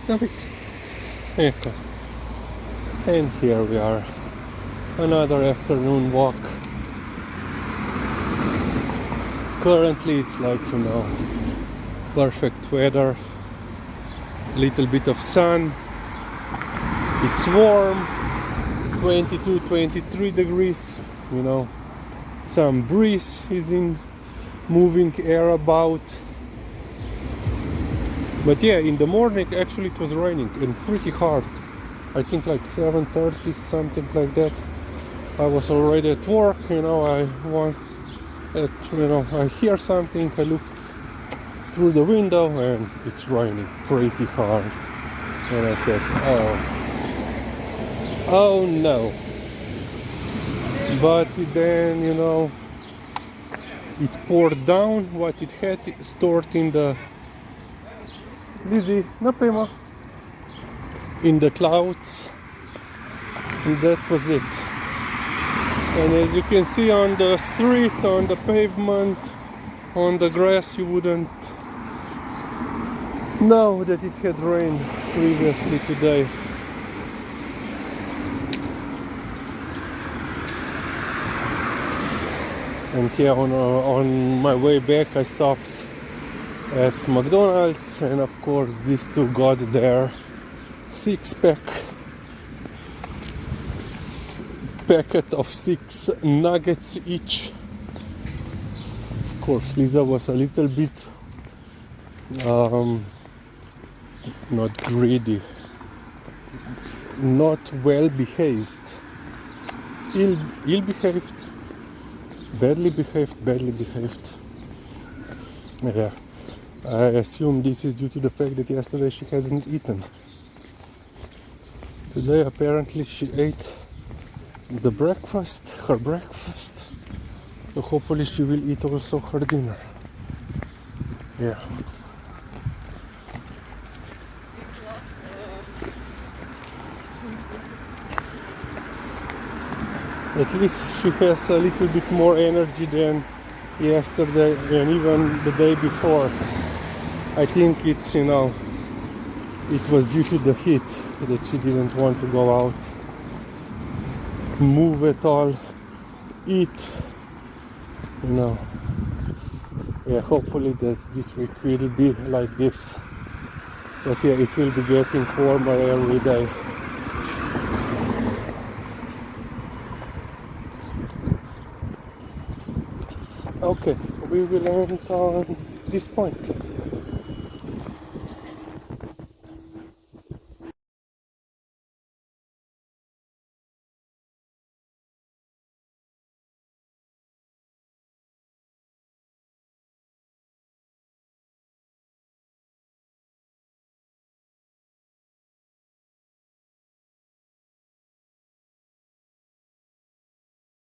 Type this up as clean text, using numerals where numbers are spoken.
a bit. Okay. And here we are, another afternoon walk. Currently it's like, perfect weather, little bit of sun, it's warm, 22-23 degrees, some breeze is in moving air about. But yeah, in the morning actually it was raining and pretty hard. I think like 7:30, something like that. I was already at work, I hear something, I looked through the window and it's raining pretty hard. And I said, oh no. But then, it poured down what it had stored in the in the clouds, and that was it. And as you can see on the street, on the pavement, on the grass, you wouldn't know that it had rained previously today. And yeah, on my way back I stopped at McDonald's, and of course these two got their packet of 6 nuggets each. Of course Liza was a little bit not greedy, not well behaved, ill behaved, badly behaved. Yeah, I assume this is due to the fact that yesterday she hasn't eaten. Today apparently she ate her breakfast, so hopefully she will eat also her dinner. Yeah. At least she has a little bit more energy than yesterday and even the day before. I think it's, it was due to the heat that she didn't want to go out, move at all, eat, Yeah, hopefully that this week will be like this. But yeah, it will be getting warmer every day. Okay, we will end on this point.